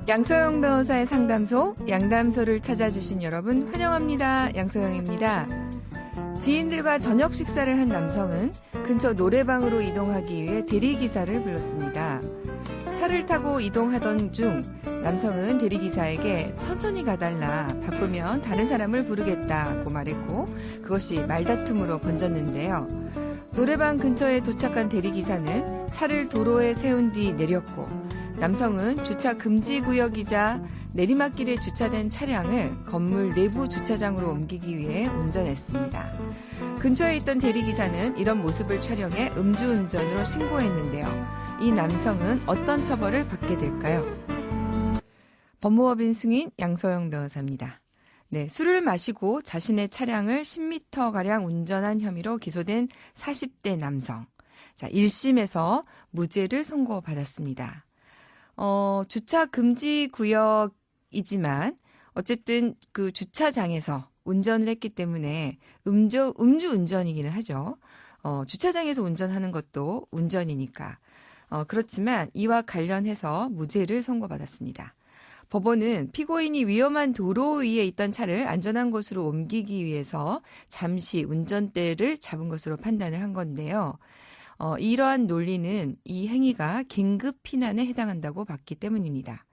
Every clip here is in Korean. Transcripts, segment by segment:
양소영 변호사의 상담소, 양담소를 찾아주신 여러분 환영합니다. 양소영입니다. 지인들과 저녁 식사를 한 남성은 근처 노래방으로 이동하기 위해 대리기사를 불렀습니다. 차를 타고 이동하던 중 남성은 대리기사에게 천천히 가달라, 바쁘면 다른 사람을 부르겠다고 말했고 그것이 말다툼으로 번졌는데요. 노래방 근처에 도착한 대리기사는 차를 도로에 세운 뒤 내렸고 남성은 주차 금지 구역이자 내리막길에 주차된 차량을 건물 내부 주차장으로 옮기기 위해 운전했습니다. 근처에 있던 대리기사는 이런 모습을 촬영해 음주운전으로 신고했는데요. 이 남성은 어떤 처벌을 받게 될까요? 법무법인 승인 양소영 변호사입니다. 네, 술을 마시고 자신의 차량을 10m가량 운전한 혐의로 기소된 40대 남성. 자, 1심에서 무죄를 선고받았습니다. 주차 금지 구역이지만 어쨌든 그 주차장에서 운전을 했기 때문에 음주 운전이기는 하죠. 주차장에서 운전하는 것도 운전이니까. 그렇지만 이와 관련해서 무죄를 선고받았습니다. 법원은 피고인이 위험한 도로 위에 있던 차를 안전한 곳으로 옮기기 위해서 잠시 운전대를 잡은 것으로 판단을 한 건데요. 이러한 논리는 이 행위가 긴급 피난에 해당한다고 봤기 때문입니다.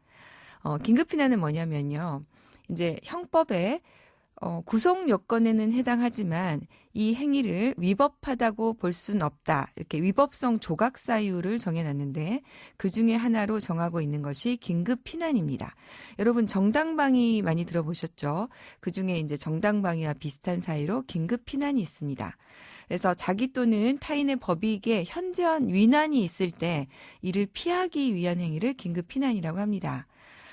긴급 피난은 뭐냐면요. 이제 형법에 구속 요건에는 해당하지만 이 행위를 위법하다고 볼 수는 없다. 이렇게 위법성 조각 사유를 정해놨는데 그중에 하나로 정하고 있는 것이 긴급 피난입니다. 여러분 정당방위 많이 들어보셨죠? 그중에 이제 정당방위와 비슷한 사유로 긴급 피난이 있습니다. 그래서 자기 또는 타인의 법익에 현저한 위난이 있을 때 이를 피하기 위한 행위를 긴급 피난이라고 합니다.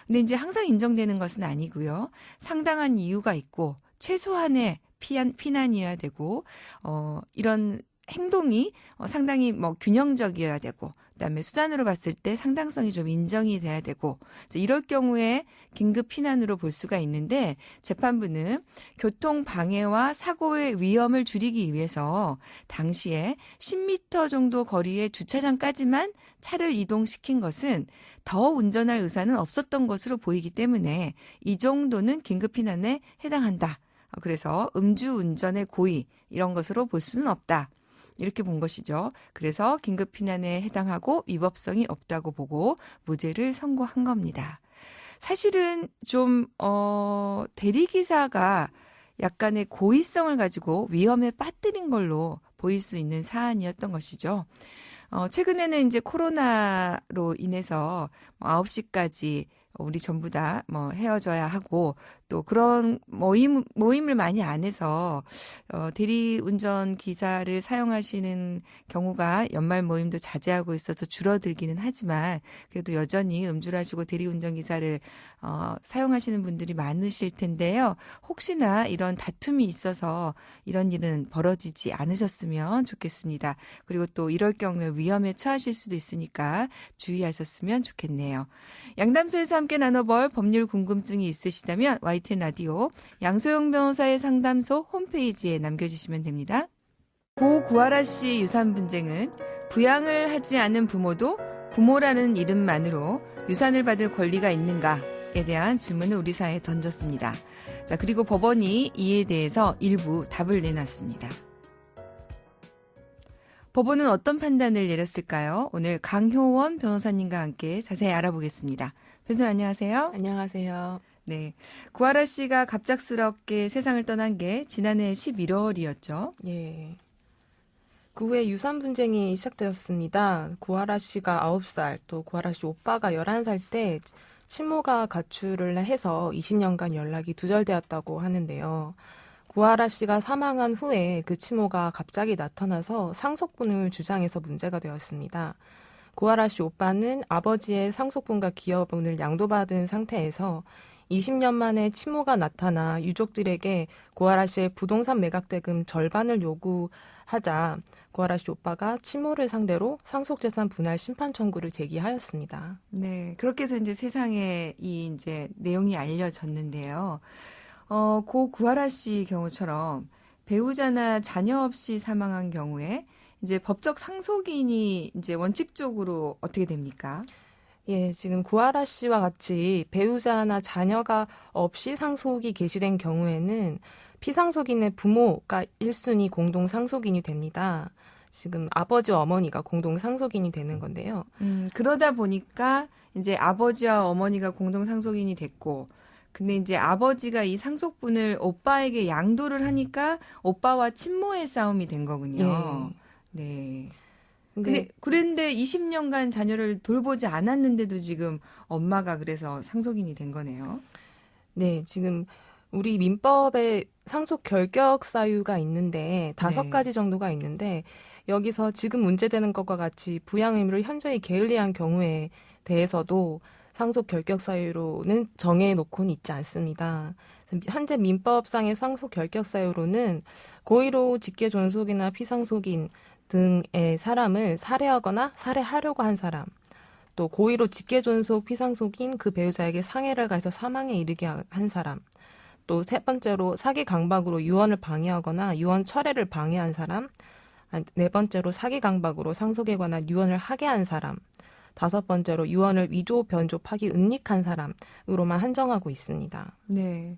근데 이제 항상 인정되는 것은 아니고요. 상당한 이유가 있고 최소한의 피난이어야 되고 이런 행동이 상당히 균형적이어야 되고 그다음에 수단으로 봤을 때 상당성이 좀 인정이 돼야 되고 이럴 경우에 긴급 피난으로 볼 수가 있는데 재판부는 교통 방해와 사고의 위험을 줄이기 위해서 당시에 10m 정도 거리의 주차장까지만 차를 이동시킨 것은 더 운전할 의사는 없었던 것으로 보이기 때문에 이 정도는 긴급 피난에 해당한다. 그래서 음주운전의 고의 이런 것으로 볼 수는 없다. 이렇게 본 것이죠. 그래서 긴급 피난에 해당하고 위법성이 없다고 보고 무죄를 선고한 겁니다. 사실은 좀 대리기사가 약간의 고의성을 가지고 위험에 빠뜨린 걸로 보일 수 있는 사안이었던 것이죠. 최근에는 이제 코로나로 인해서 9시까지 우리 전부 다 헤어져야 하고 또 그런 모임을 많이 안 해서 대리운전 기사를 사용하시는 경우가 연말 모임도 자제하고 있어서 줄어들기는 하지만 그래도 여전히 음주를 하시고 대리운전 기사를 사용하시는 분들이 많으실 텐데요. 혹시나 이런 다툼이 있어서 이런 일은 벌어지지 않으셨으면 좋겠습니다. 그리고 또 이럴 경우에 위험에 처하실 수도 있으니까 주의하셨으면 좋겠네요. 양담소에서 함께 나눠볼 법률 궁금증이 있으시다면 YTN 라디오 양소영 변호사의 상담소 홈페이지에 남겨주시면 됩니다. 고 구하라 씨 유산 분쟁은 부양을 하지 않은 부모도 부모라는 이름만으로 유산을 받을 권리가 있는가에 대한 질문을 우리 사회에 던졌습니다. 자, 그리고 법원이 이에 대해서 일부 답을 내놨습니다. 법원은 어떤 판단을 내렸을까요? 오늘 강효원 변호사님과 함께 자세히 알아보겠습니다. 변호사님 안녕하세요. 안녕하세요. 네, 구하라 씨가 갑작스럽게 세상을 떠난 게 지난해 11월이었죠. 예. 그 후에 유산 분쟁이 시작되었습니다. 구하라 씨가 9살, 또 구하라 씨 오빠가 11살 때 친모가 가출을 해서 20년간 연락이 두절되었다고 하는데요. 구하라 씨가 사망한 후에 그 친모가 갑자기 나타나서 상속분을 주장해서 문제가 되었습니다. 구하라 씨 오빠는 아버지의 상속분과 기여분을 양도받은 상태에서 20년 만에 친모가 나타나 유족들에게 구하라 씨의 부동산 매각대금 절반을 요구하자 구하라 씨 오빠가 친모를 상대로 상속재산 분할 심판 청구를 제기하였습니다. 네, 그렇게 해서 이제 세상에 이 이제 내용이 알려졌는데요. 고 구하라 씨 경우처럼 배우자나 자녀 없이 사망한 경우에 이제 법적 상속인이 이제 원칙적으로 어떻게 됩니까? 예, 지금 구하라 씨와 같이 배우자나 자녀가 없이 상속이 개시된 경우에는 피상속인의 부모가 1순위 공동 상속인이 됩니다. 지금 아버지와 어머니가 공동 상속인이 되는 건데요. 그러다 보니까 이제 아버지와 어머니가 공동 상속인이 됐고, 근데 이제 아버지가 이 상속분을 오빠에게 양도를 하니까 오빠와 친모의 싸움이 된 거군요. 예. 네. 근데 그런데 20년간 자녀를 돌보지 않았는데도 지금 엄마가 그래서 상속인이 된 거네요. 네, 지금 우리 민법에 상속 결격 사유가 있는데 다섯 네. 가지 정도가 있는데 여기서 지금 문제되는 것과 같이 부양 의무를 현저히 게을리한 경우에 대해서도 상속 결격 사유로는 정해 놓고는 있지 않습니다. 현재 민법상의 상속 결격 사유로는 고의로 직계 존속이나 피상속인 등의 사람을 살해하거나 살해하려고 한 사람, 또 고의로 직계존속 피상속인 그 배우자에게 상해를 가해서 사망에 이르게 한 사람, 또 세 번째로 사기 강박으로 유언을 방해하거나 유언 철회를 방해한 사람, 네 번째로 사기 강박으로 상속에 관한 유언을 하게 한 사람, 다섯 번째로 유언을 위조, 변조, 파기, 은닉한 사람으로만 한정하고 있습니다. 네.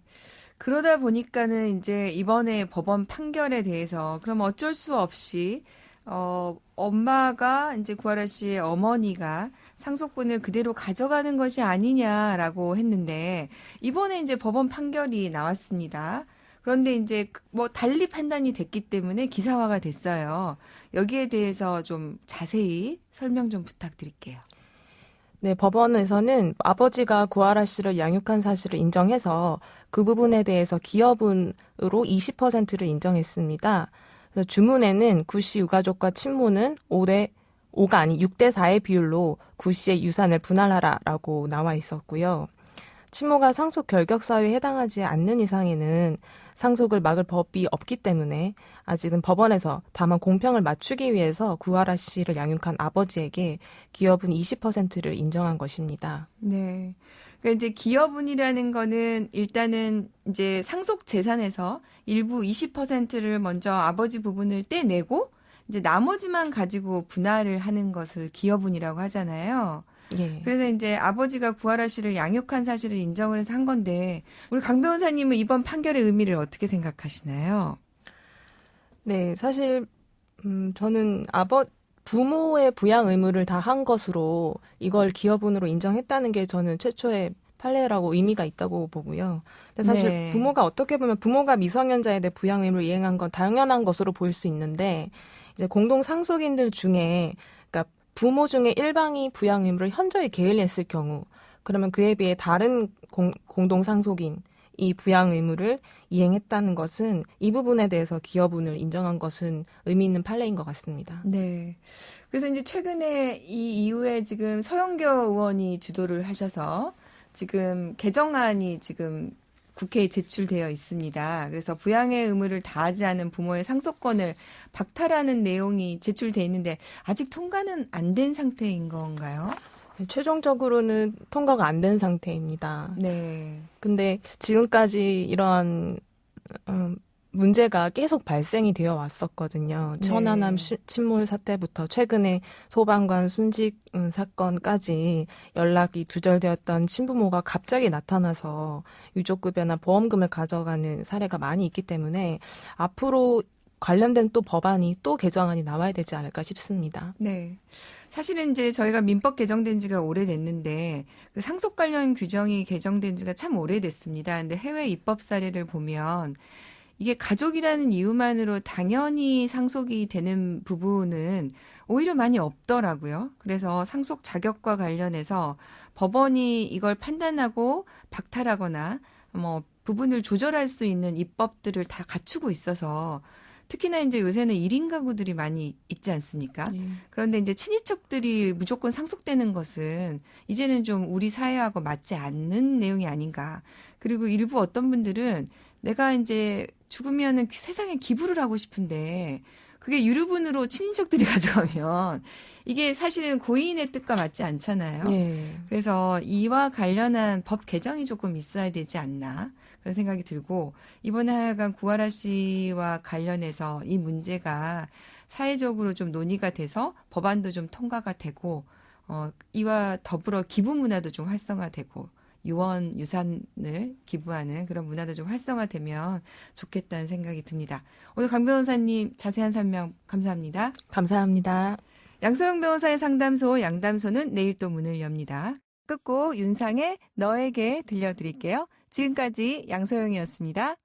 그러다 보니까는 이제 이번에 법원 판결에 대해서 그럼 어쩔 수 없이 엄마가 이제 구하라 씨의 어머니가 상속분을 그대로 가져가는 것이 아니냐라고 했는데 이번에 이제 법원 판결이 나왔습니다. 그런데 이제 뭐 달리 판단이 됐기 때문에 기사화가 됐어요. 여기에 대해서 좀 자세히 설명 좀 부탁드릴게요. 네, 법원에서는 아버지가 구하라 씨를 양육한 사실을 인정해서 그 부분에 대해서 기여분으로 20%를 인정했습니다. 그래서 주문에는 구 씨 유가족과 친모는 5가 아닌 6대 4의 비율로 구 씨의 유산을 분할하라라고 나와 있었고요. 친모가 상속 결격 사유에 해당하지 않는 이상에는 상속을 막을 법이 없기 때문에 아직은 법원에서 다만 공평을 맞추기 위해서 구하라 씨를 양육한 아버지에게 기여분 20%를 인정한 것입니다. 네. 그러니까 이제 기여분이라는 거는 일단은 이제 상속 재산에서 일부 20%를 먼저 아버지 부분을 떼내고 이제 나머지만 가지고 분할을 하는 것을 기여분이라고 하잖아요. 예. 그래서 이제 아버지가 구하라 씨를 양육한 사실을 인정을 해서 한 건데 우리 강 변호사님은 이번 판결의 의미를 어떻게 생각하시나요? 네, 사실 저는 부모의 부양 의무를 다 한 것으로 이걸 기여분으로 인정했다는 게 저는 최초의 판례라고 의미가 있다고 보고요. 근데 사실 네. 부모가 미성년자에 대해 부양 의무를 이행한 건 당연한 것으로 보일 수 있는데 이제 공동 상속인들 중에 그러니까 부모 중에 일방이 부양 의무를 현저히 게을리했을 경우 그러면 그에 비해 다른 공동 상속인 이 부양 의무를 이행했다는 것은 이 부분에 대해서 기여분을 인정한 것은 의미 있는 판례인 것 같습니다. 네. 그래서 이제 최근에 이 이후에 지금 서영교 의원이 주도를 하셔서 지금 개정안이 지금 국회에 제출되어 있습니다. 그래서 부양의 의무를 다하지 않은 부모의 상속권을 박탈하는 내용이 제출돼 있는데 아직 통과는 안 된 상태인 건가요? 최종적으로는 통과가 안 된 상태입니다. 네. 근데 지금까지 이러한 문제가 계속 발생이 되어 왔었거든요. 네. 천안함 침몰 사태부터 최근에 소방관 순직 사건까지 연락이 두절되었던 친부모가 갑자기 나타나서 유족급여나 보험금을 가져가는 사례가 많이 있기 때문에 앞으로 관련된 또 법안이 또 개정안이 나와야 되지 않을까 싶습니다. 네. 사실은 이제 저희가 민법 개정된 지가 오래됐는데 그 상속 관련 규정이 개정된 지가 참 오래됐습니다. 근데 해외 입법 사례를 보면 이게 가족이라는 이유만으로 당연히 상속이 되는 부분은 오히려 많이 없더라고요. 그래서 상속 자격과 관련해서 법원이 이걸 판단하고 박탈하거나 뭐 부분을 조절할 수 있는 입법들을 다 갖추고 있어서 특히나 이제 요새는 1인 가구들이 많이 있지 않습니까? 예. 그런데 이제 친인척들이 무조건 상속되는 것은 이제는 좀 우리 사회하고 맞지 않는 내용이 아닌가. 그리고 일부 어떤 분들은 내가 이제 죽으면은 세상에 기부를 하고 싶은데 그게 유류분으로 친인척들이 가져가면 이게 사실은 고인의 뜻과 맞지 않잖아요. 예. 그래서 이와 관련한 법 개정이 조금 있어야 되지 않나 그런 생각이 들고 이번에 하여간 구하라 씨와 관련해서 이 문제가 사회적으로 좀 논의가 돼서 법안도 좀 통과가 되고 이와 더불어 기부 문화도 좀 활성화되고 유언, 유산을 기부하는 그런 문화도 좀 활성화되면 좋겠다는 생각이 듭니다. 오늘 강 변호사님 자세한 설명 감사합니다. 감사합니다. 양소영 변호사의 상담소 양담소는 내일 또 문을 엽니다. 끝곡 윤상의 너에게 들려드릴게요. 지금까지 양소영이었습니다.